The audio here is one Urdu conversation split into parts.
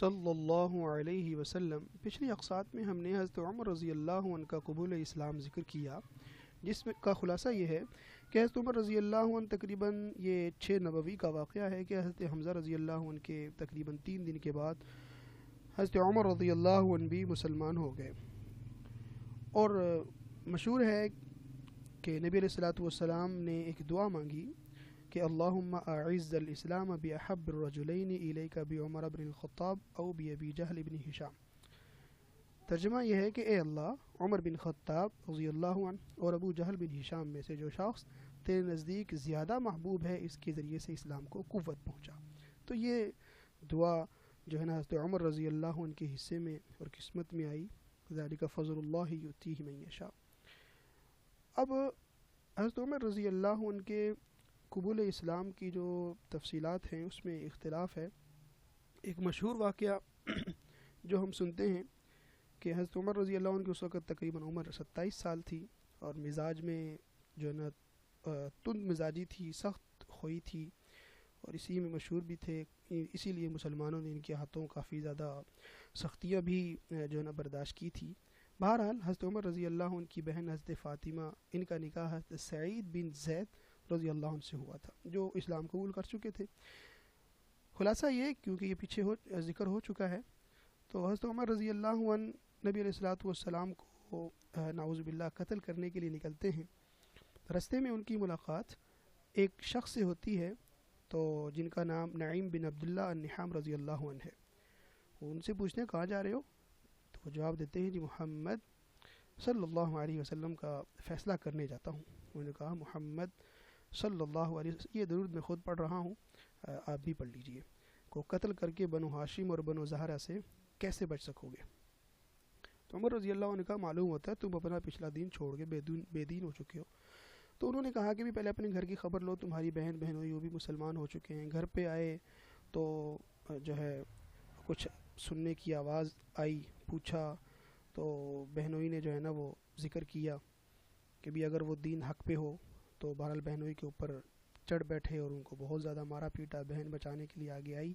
صلی اللہ علیہ وسلم۔ پچھلی اقساط میں ہم نے حضرت عمر رضی اللہ عنہ کا قبول اسلام ذکر کیا، جس میں کا خلاصہ یہ ہے کہ حضرت عمر رضی اللہ عنہ تقریباً یہ 6 نبوی کا واقعہ ہے کہ حضرت حمزہ رضی اللہ عنہ کے تقریباً 3 دن کے بعد حضرت عمر رضی اللہ عنہ بھی مسلمان ہو گئے۔ اور مشہور ہے کہ نبی علیہ الصلوۃ والسلام نے ایک دعا مانگی کہ اللہم اعز الاسلام باحب الرجلین الیک بعمر بن الخطاب او بابی جہل بن ہشام۔ ترجمہ یہ ہے کہ اے اللہ، عمر بن خطاب رضی اللہ عنہ اور ابو جہل بن ہشام میں سے جو شخص تیرے نزدیک زیادہ محبوب ہے، اس کے ذریعے سے اسلام کو قوت پہنچا۔ تو یہ دعا جو ہے نا حضرت عمر رضی اللہ عنہ کے حصے میں اور قسمت میں آئی، ذالک فضل اللہ یؤتیہ من یشاء۔ اب حضرت عمر رضی اللہ عنہ کے قبول اسلام کی جو تفصیلات ہیں اس میں اختلاف ہے۔ ایک مشہور واقعہ جو ہم سنتے ہیں کہ حضرت عمر رضی اللہ عنہ کی اس وقت تقریباً عمر 27 سال تھی، اور مزاج میں جو ہے نا تند مزاجی تھی، سخت خوئی تھی، اور اسی میں مشہور بھی تھے۔ اسی لیے مسلمانوں نے ان کے ہاتھوں کافی زیادہ سختیاں بھی جو ہے نا برداشت کی تھی۔ بہرحال حضرت عمر رضی اللہ عنہ کی بہن حضرت فاطمہ، ان کا نکاح حضرت سعید بن زید رضی اللہ عنہ سے ہوا تھا، جو اسلام قبول کر چکے تھے۔ خلاصہ یہ، کیونکہ یہ پیچھے ذکر ہو چکا ہے، تو حضرت عمر رضی اللہ عنہ نبی علیہ الصلوۃ والسلام کو نعوذ باللہ قتل کرنے کے لیے نکلتے ہیں۔ رستے میں ان کی ملاقات ایک شخص سے ہوتی ہے تو جن کا نام نعیم بن عبداللہ النحام رضی اللہ عنہ ہے۔ وہ ان سے پوچھتے ہیں کہاں جا رہے ہو؟ تو وہ جواب دیتے ہیں جی محمد صلی اللہ علیہ وسلم کا فیصلہ کرنے جاتا ہوں۔ انہوں نے کہا محمد صلی اللہ علیہ وسلم، یہ درود میں خود پڑھ رہا ہوں، آپ بھی پڑھ لیجئے، کو قتل کر کے بنو ہاشم اور بنو زہرہ سے کیسے بچ سکو گے؟ تو عمر رضی اللہ عنہ کا معلوم ہوتا ہے تم اپنا پچھلا دین چھوڑ کے بے دین ہو چکے ہو۔ تو انہوں نے کہا کہ بھی پہلے اپنے گھر کی خبر لو، تمہاری بہن ہوئی وہ بھی مسلمان ہو چکے ہیں۔ گھر پہ آئے تو جو ہے کچھ سننے کی آواز آئی، پوچھا تو بہنوئی نے جو ہے نا وہ ذکر کیا کہ بھی اگر وہ دین حق پہ ہو تو بہرحال بہنوئی کے اوپر چڑھ بیٹھے اور ان کو بہت زیادہ مارا پیٹا۔ بہن بچانے کے لیے آگے آئی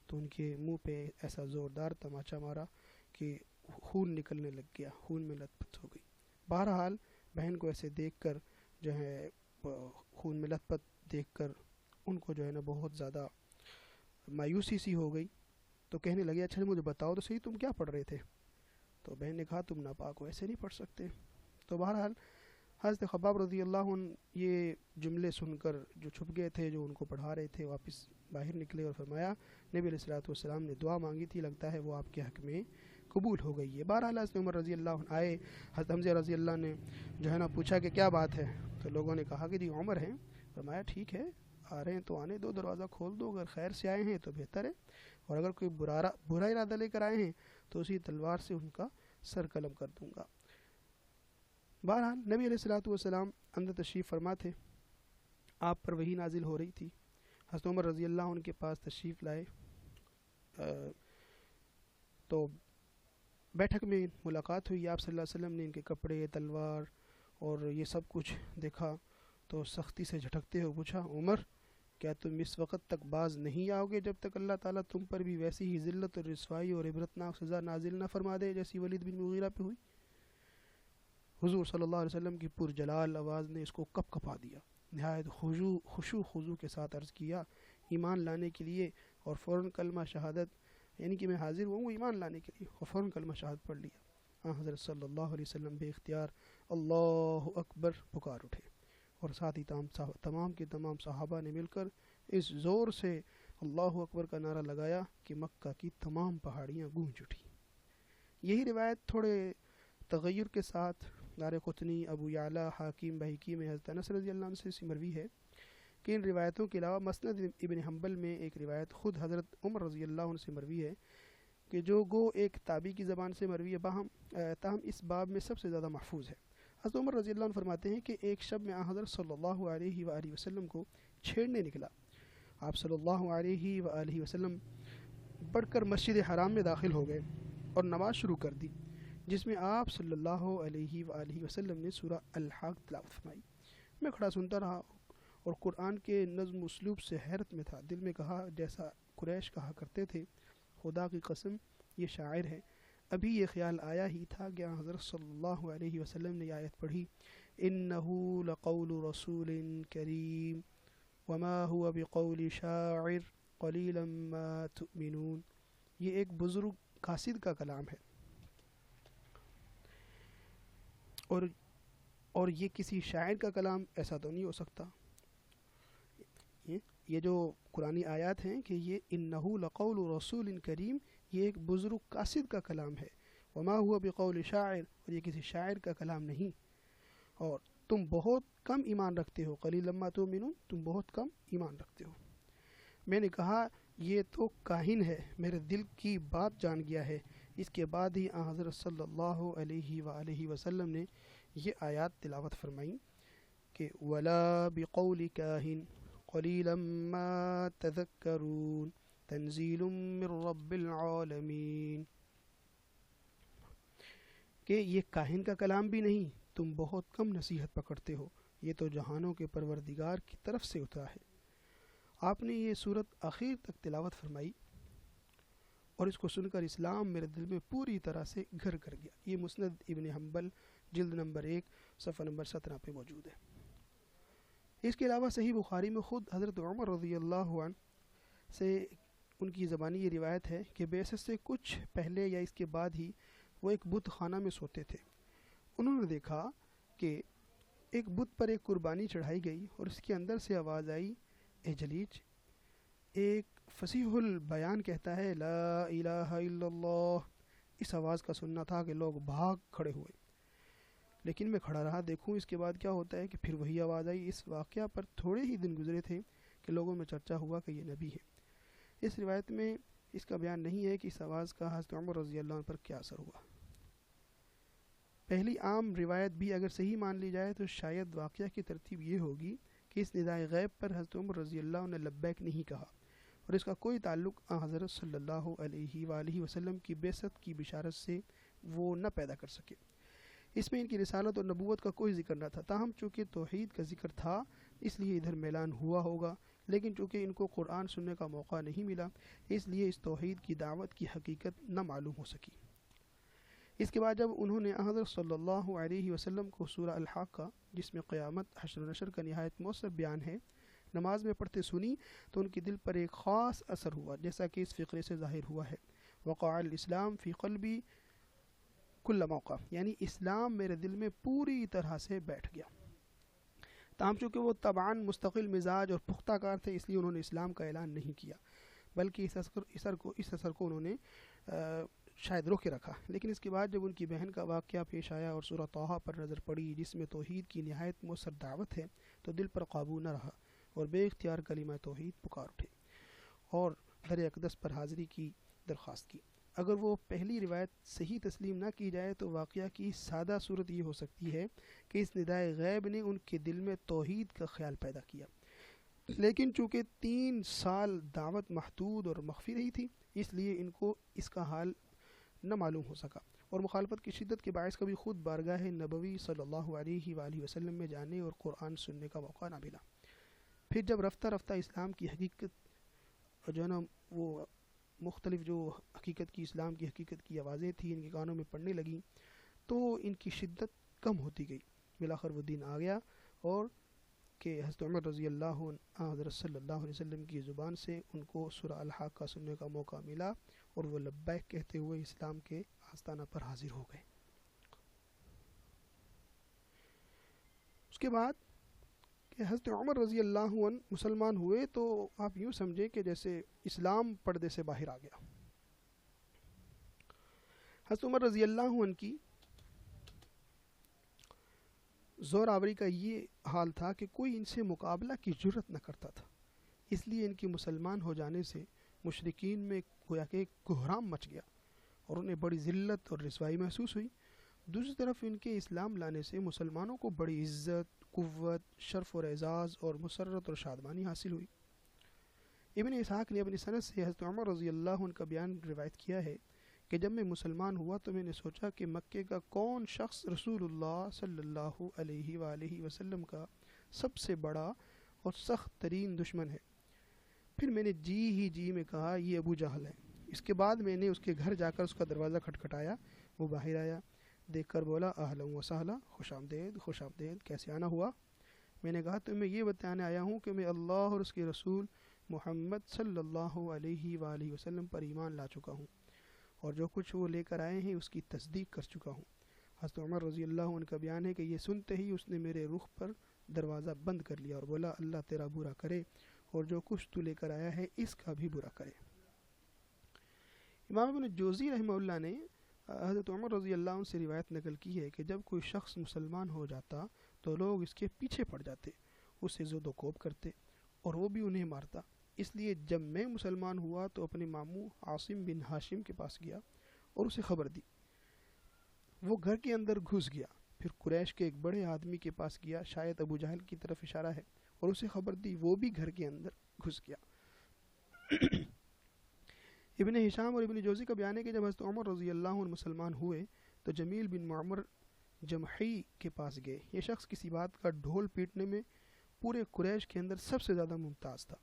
تو ان کے منہ پہ ایسا زوردار تماچا مارا کہ خون نکلنے لگ گیا، خون میں لت پت ہو گئی۔ بہرحال بہن کو ایسے دیکھ کر جو ہے خون میں لت پت دیکھ کر ان کو جو ہے نا بہت زیادہ مایوسی سی ہو گئی، تو کہنے لگے اچھا مجھے بتاؤ تو صحیح تم کیا پڑھ رہے تھے؟ تو بہن نے کہا تم ناپاک ہو، ایسے نہیں پڑھ سکتے۔ تو بہرحال حضرت خباب رضی اللہ عنہ یہ جملے سن کر جو چھپ گئے تھے، جو ان کو پڑھا رہے تھے، واپس باہر نکلے اور فرمایا نبی علیہ الصلوۃ والسلام نے دعا مانگی تھی، لگتا ہے وہ آپ کے حق میں قبول ہو گئی ہے۔ بہرحال حضرت عمر رضی اللہ عنہ آئے، حضرت حمزہ رضی اللہ نے جو ہے نا پوچھا کہ کیا بات ہے؟ تو لوگوں نے کہا کہ جی عمر ہیں۔ فرمایا ٹھیک ہے، آ رہے ہیں تو آنے دو، دروازہ کھول دو، اگر خیر سے آئے ہیں تو بہتر ہے، اور اگر کوئی برا ارادہ لے کر آئے ہیں تو اسی تلوار سے ان کا سر قلم کر دوں گا۔ بہرحال نبی علیہ الصلوۃ والسلام اندر تشریف فرما تھے، آپ پر وحی نازل ہو رہی تھی۔ حضرت عمر رضی اللہ عنہ کے پاس تشریف لائے تو بیٹھک میں ملاقات ہوئی۔ آپ صلی اللہ علیہ وسلم نے ان کے کپڑے، تلوار اور یہ سب کچھ دیکھا تو سختی سے جھٹکتے ہوئے پوچھا عمر کیا تم اس وقت تک باز نہیں آؤ گے جب تک اللہ تعالیٰ تم پر بھی ویسی ہی ذلت اور رسوائی اور عبرتناک سزا نازل نہ فرما دے جیسی ولید بن مغیرہ پہ ہوئی؟ حضور صلی اللہ علیہ وسلم کی پرجلال آواز نے اس کو کپ کپا دیا۔ نہایت خشوع خضوع کے ساتھ عرض کیا ایمان لانے کے لیے، اور فوراً کلمہ شہادت، یعنی کہ میں حاضر ہوں ایمان لانے کے لیے، اور فوراً کلمہ شہادت پڑھ لیا۔ حضرت صلی اللہ علیہ وسلم بے اختیار اللہ اکبر پکار اٹھے، اور ساتھ ہی تمام کے تمام صحابہ نے مل کر اس زور سے اللہ اکبر کا نعرہ لگایا کہ مکہ کی تمام پہاڑیاں گونج اٹھی۔ یہی روایت تھوڑے تغیر کے ساتھ دار قطنی، ابو یعلا، حاکم، بہقی میں حضرت انس رضی اللہ عنہ سے مروی ہے کہ ان روایتوں کے علاوہ مسند ابن حنبل میں ایک روایت خود حضرت عمر رضی اللہ عنہ سے مروی ہے کہ جو گو ایک تابعی کی زبان سے مروی ہے، تاہم اس باب میں سب سے زیادہ محفوظ ہے۔ حضرت عمر رضی اللہ عنہ فرماتے ہیں کہ ایک شب میں حضرت صلی اللہ علیہ وآلہ وسلم کو چھیڑنے نکلا۔ آپ صلی اللہ علیہ وآلہ وسلم بڑھ کر مسجد حرام میں داخل ہو گئے اور نماز شروع کر دی، جس میں آپ صلی اللہ علیہ وآلہ وسلم نے سورہ الحاق تلاوت فرمائی۔ میں کھڑا سنتا رہا اور قرآن کے نظم و اسلوب سے حیرت میں تھا۔ دل میں کہا جیسا قریش کہا کرتے تھے خدا کی قسم یہ شاعر ہے. ابھی یہ خیال آیا ہی تھا کہ حضرت صلی اللہ علیہ وسلم نے یہ آیت پڑھی انہو لقول رسول کریم وما هو بقول شاعر قلیلا ما تؤمنون. یہ ایک بزرگ قاصد کا کلام ہے اور یہ کسی شاعر کا کلام ایسا تو نہیں ہو سکتا. یہ جو قرآنی آیات ہیں کہ یہ انہو لقول رسول کریم، یہ ایک بزرگ قاصد کا کلام ہے. وما ہوا بقول شاعر، اور یہ کسی شاعر کا کلام نہیں. اور تم بہت کم ایمان رکھتے ہو، قلیلا ما تؤمنون، تم بہت کم ایمان رکھتے ہو. میں نے کہا یہ تو کاہن ہے، میرے دل کی بات جان گیا ہے. اس کے بعد ہی حضرت صلی اللہ علیہ وآلہ وسلم نے یہ آیات تلاوت فرمائیں کہ ولا بقول کاہن قلیلا ما تذکرون تنزیل من رب العالمین. کہ یہ کاہن کا کلام بھی نہیں، تم بہت کم نصیحت پکڑتے ہو، یہ تو جہانوں کے پروردگار کی طرف سے اترا ہے. آپ نے یہ صورت آخر تک تلاوت فرمائی اور اس کو سن کر اسلام میرے دل میں پوری طرح سے گھر کر گیا. یہ مسند ابن حنبل جلد نمبر 1 صفحہ نمبر 17 پہ موجود ہے. اس کے علاوہ صحیح بخاری میں خود حضرت عمر رضی اللہ عنہ سے ان کی زبانی یہ روایت ہے کہ بعثت سے کچھ پہلے یا اس کے بعد ہی وہ ایک بت خانہ میں سوتے تھے. انہوں نے دیکھا کہ ایک بت پر ایک قربانی چڑھائی گئی اور اس کے اندر سے آواز آئی اے جلیج. ایک فصیح البیان کہتا ہے لا الہ الا اللہ. اس آواز کا سننا تھا کہ لوگ بھاگ کھڑے ہوئے، لیکن میں کھڑا رہا دیکھوں اس کے بعد کیا ہوتا ہے کہ پھر وہی آواز آئی. اس واقعہ پر تھوڑے ہی دن گزرے تھے کہ لوگوں میں چرچا ہوا کہ یہ نبی ہے. اس روایت میں اس کا بیان نہیں ہے کہ اس آواز کا حضرت عمر رضی اللہ عنہ پر کیا اثر ہوا. پہلی عام روایت بھی اگر صحیح مان لی جائے تو شاید واقعہ کی ترتیب یہ ہوگی کہ اس ندائے غیب پر حضرت عمر رضی اللہ عنہ نے لبیک نہیں کہا اور اس کا کوئی تعلق حضرت صلی اللہ علیہ وآلہ وسلم کی بعثت کی بشارت سے وہ نہ پیدا کر سکے. اس میں ان کی رسالت اور نبوت کا کوئی ذکر نہ تھا. تاہم چونکہ توحید کا ذکر تھا اس لیے ادھر میلان ہوا ہوگا، لیکن چونکہ ان کو قرآن سننے کا موقع نہیں ملا اس لیے اس توحید کی دعوت کی حقیقت نہ معلوم ہو سکی. اس کے بعد جب انہوں نے حضرت صلی اللہ علیہ وسلم کو سورہ الحاقہ جس میں قیامت، حشر و نشر کا نہایت مؤثر بیان ہے، نماز میں پڑھتے سنی تو ان کے دل پر ایک خاص اثر ہوا، جیسا کہ اس فقرے سے ظاہر ہوا ہے وقع الاسلام فی قلبی کل موقع، یعنی اسلام میرے دل میں پوری طرح سے بیٹھ گیا. تاہم چونکہ وہ طبعاً مستقل مزاج اور پختہ کار تھے اس لیے انہوں نے اسلام کا اعلان نہیں کیا، بلکہ اس اثر کو انہوں نے شاید روکے رکھا. لیکن اس کے بعد جب ان کی بہن کا واقعہ پیش آیا اور سورہ طٰہٰ پر نظر پڑی جس میں توحید کی نہایت مؤثر دعوت ہے تو دل پر قابو نہ رہا اور بے اختیار کلمہ توحید پکار اٹھے اور در اقدس پر حاضری کی درخواست کی. اگر وہ پہلی روایت صحیح تسلیم نہ کی جائے تو واقعہ کی سادہ صورت یہ ہو سکتی ہے کہ اس ندائے غیب نے ان کے دل میں توحید کا خیال پیدا کیا، لیکن چونکہ 3 سال دعوت محدود اور مخفی رہی تھی اس لیے ان کو اس کا حال نہ معلوم ہو سکا اور مخالفت کی شدت کے باعث کبھی خود بارگاہ نبوی صلی اللہ علیہ وآلہ وسلم میں جانے اور قرآن سننے کا موقع نہ ملا. پھر جب رفتہ رفتہ اسلام کی حقیقت جو ہے نا وہ مختلف جو حقیقت کی اسلام کی حقیقت کی آوازیں تھیں ان کے کانوں میں پڑنے لگیں تو ان کی شدت کم ہوتی گئی. بالآخر وہ دن آ گیا اور کہ حضرت عمر رضی اللہ عنہ حضرت صلی اللہ علیہ وسلم کی زبان سے ان کو سورہ الحاقہ سننے کا موقع ملا اور وہ لبیک کہتے ہوئے اسلام کے آستانہ پر حاضر ہو گئے. اس کے بعد کہ حضرت عمر رضی اللہ عنہ مسلمان ہوئے تو آپ یوں سمجھیں کہ جیسے اسلام پردے سے باہر آ گیا. حضرت عمر رضی اللہ عنہ کی زور آوری کا یہ حال تھا کہ کوئی ان سے مقابلہ کی جرت نہ کرتا تھا، اس لیے ان کی مسلمان ہو جانے سے مشرکین میں گویا کہ کوہرام مچ گیا اور انہیں بڑی ذلت اور رسوائی محسوس ہوئی. دوسری طرف ان کے اسلام لانے سے مسلمانوں کو بڑی عزت، قوت، شرف اور اعزاز اور مسرت اور شادمانی حاصل ہوئی. ابن اسحاق نے اپنی سند سے حضرت عمر رضی اللہ عنہ کا بیان روایت کیا ہے کہ جب میں مسلمان ہوا تو میں نے سوچا کہ مکے کا کون شخص رسول اللہ صلی اللہ علیہ وآلہ وسلم کا سب سے بڑا اور سخت ترین دشمن ہے. پھر میں نے جی میں کہا یہ ابو جہل ہے. اس کے بعد میں نے اس کے گھر جا کر اس کا دروازہ کھٹکھٹایا، وہ باہر آیا، دیکھ کر بولا اہلا و سہلا، خوش آمدید خوش آمدید، کیسے آنا ہوا؟ میں نے کہا تمہیں یہ بتانے آیا ہوں کہ میں اللہ اور اس کے رسول محمد صلی اللہ علیہ وآلہ وسلم پر ایمان لا چکا ہوں، اور جو کچھ وہ لے کر آئے ہیں اس کی تصدیق کر چکا ہوں۔ حضرت عمر رضی اللہ عنہ کا بیان ہے کہ یہ سنتے ہی اس نے میرے رخ پر دروازہ بند کر لیا اور بولا اللہ تیرا برا کرے اور جو کچھ تو لے کر آیا ہے اس کا بھی برا کرے۔ امام ابن جوزی رحمہ اللہ نے حضرت عمر رضی اللہ عنہ سے روایت نقل کی ہے کہ جب کوئی شخص مسلمان ہو جاتا تو لوگ اس کے پیچھے پڑ جاتے، اسے زد و کوب کرتے اور وہ بھی انہیں مارتا۔ اس لیے جب میں مسلمان ہوا تو اپنے ماموں عاصم بن ہاشم کے پاس گیا اور اسے خبر دی۔ وہ گھر کے اندر گھس گیا، پھر قریش کے ایک بڑے آدمی کے پاس گیا، شاید ابو جہل کی طرف اشارہ ہے، اور اسے خبر دی، وہ بھی گھر کے اندر گھس گیا۔ ابن ہشام اور ابن جوزی کا بیان ہے کہ جب حضرت عمر رضی اللہ عنہ مسلمان ہوئے تو جمیل بن معمر جمحی کے پاس گئے۔ یہ شخص کسی بات کا ڈھول پیٹنے میں پورے قریش کے اندر سب سے زیادہ ممتاز تھا۔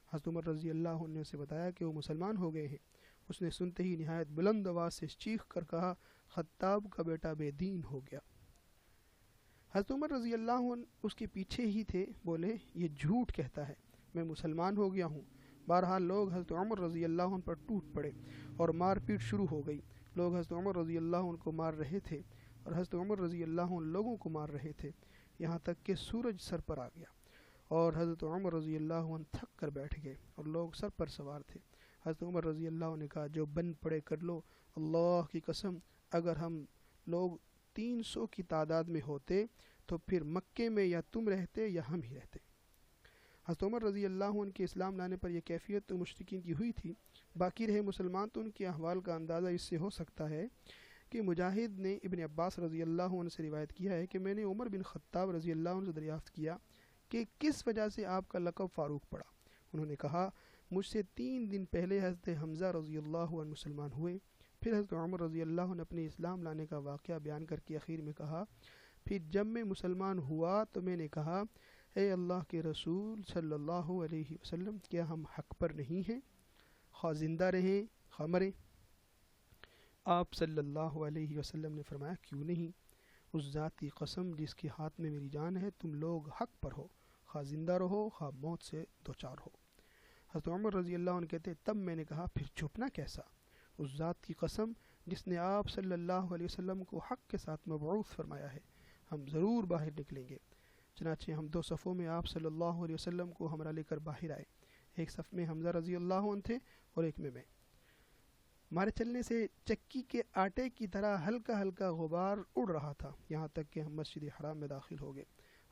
حضرت عمر رضی اللہ عنہ نے اسے بتایا کہ وہ مسلمان ہو گئے ہیں۔ اس نے سنتے ہی نہایت بلند آواز سے چیخ کر کہا خطاب کا بیٹا بے دین ہو گیا۔ حضرت عمر رضی اللہ عنہ اس کے پیچھے ہی تھے، بولے یہ جھوٹ کہتا ہے، میں مسلمان ہو گیا ہوں۔ بہرحال لوگ حضرت عمر رضی اللہ عنہ پر ٹوٹ پڑے اور مار پیٹ شروع ہو گئی۔ لوگ حضرت عمر رضی اللہ عنہ کو مار رہے تھے اور حضرت عمر رضی اللہ عنہ لوگوں کو مار رہے تھے، یہاں تک کہ سورج سر پر آ گیا اور حضرت عمر رضی اللہ عنہ تھک کر بیٹھ گئے اور لوگ سر پر سوار تھے۔ حضرت عمر رضی اللہ عنہ نے کہا جو بن پڑے کر لو، اللہ کی قسم اگر ہم لوگ 300 کی تعداد میں ہوتے تو پھر مکے میں یا تم رہتے یا ہم ہی رہتے۔ حضرت عمر رضی اللہ عنہ کے اسلام لانے پر یہ کیفیت تو مشرکین کی ہوئی تھی، باقی رہے مسلمان تو ان کے احوال کا اندازہ اس سے ہو سکتا ہے کہ مجاہد نے ابن عباس رضی اللہ عنہ سے روایت کیا ہے کہ میں نے عمر بن خطاب رضی اللہ عنہ سے دریافت کیا کہ کس وجہ سے آپ کا لقب فاروق پڑا۔ انہوں نے کہا مجھ سے 3 دن پہلے حضرت حمزہ رضی اللہ عنہ مسلمان ہوئے۔ پھر حضرت عمر رضی اللہ عنہ اپنے اسلام لانے کا واقعہ بیان کر کے اخیر میں کہا پھر جب میں مسلمان ہوا تو میں نے کہا اے اللہ کے رسول صلی اللہ علیہ وسلم کیا ہم حق پر نہیں ہیں، خواہ زندہ رہیں خواہ مریں؟ آپ صلی اللہ علیہ وسلم نے فرمایا کیوں نہیں، اس ذات کی قسم جس کے ہاتھ میں میری جان ہے تم لوگ حق پر ہو، خواہ زندہ رہو خواہ موت سے دوچار ہو۔ حضرت عمر رضی اللہ عنہ کہتے تب میں نے کہا پھر چھپنا کیسا، اس ذات کی قسم جس نے آپ صلی اللہ علیہ وسلم کو حق کے ساتھ مبعوث فرمایا ہے، ہم ضرور باہر نکلیں گے۔ چنانچہ ہم 2 صفوں میں آپ صلی اللہ علیہ وسلم کو ہمراہ لے کر باہر آئے، ایک صف میں حمزہ رضی اللہ عنہ تھے اور ایک میں۔ ہمارے چلنے سے چکی کے آٹے کی طرح ہلکا ہلکا غبار اڑ رہا تھا، یہاں تک کہ ہم مسجد حرام میں داخل ہو گئے۔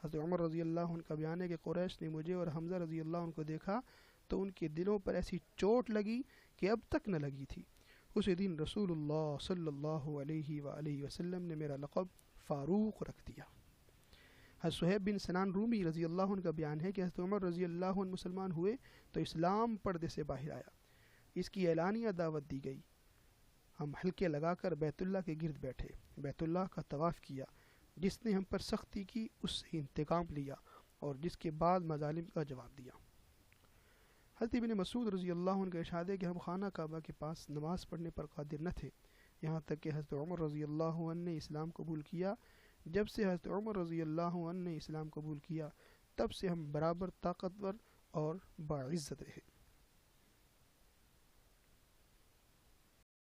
حضرت عمر رضی اللہ عنہ کا بیان ہے کہ قریش نے مجھے اور حمزہ رضی اللہ عنہ کو دیکھا تو ان کے دلوں پر ایسی چوٹ لگی کہ اب تک نہ لگی تھی۔ اسی دن رسول اللہ صلی اللہ علیہ وآلہ وسلم نے میرا لقب فاروق رکھ دیا۔ حضرت صہیب بن سنان رومی رضی اللہ عنہ کا بیان ہے کہ حضرت عمر رضی اللہ عنہ مسلمان ہوئے تو اسلام پردے سے باہر آیا، اس کی اعلانیہ دعوت دی گئی۔ ہم حلقے لگا کر بیت اللہ کے گرد بیٹھے، بیت اللہ کا طواف کیا، جس نے ہم پر سختی کی اس سے انتقام لیا اور جس کے بعد مظالم کا جواب دیا۔ حضرت ابن مسعود رضی اللہ عنہ کا ارشاد ہے کہ ہم خانہ کعبہ کے پاس نماز پڑھنے پر قادر نہ تھے، یہاں تک کہ حضرت عمر رضی اللہ عنہ نے اسلام قبول کیا۔ جب سے حضرت عمر رضی اللہ عنہ نے اسلام قبول کیا تب سے ہم برابر طاقتور اور باعزت رہے۔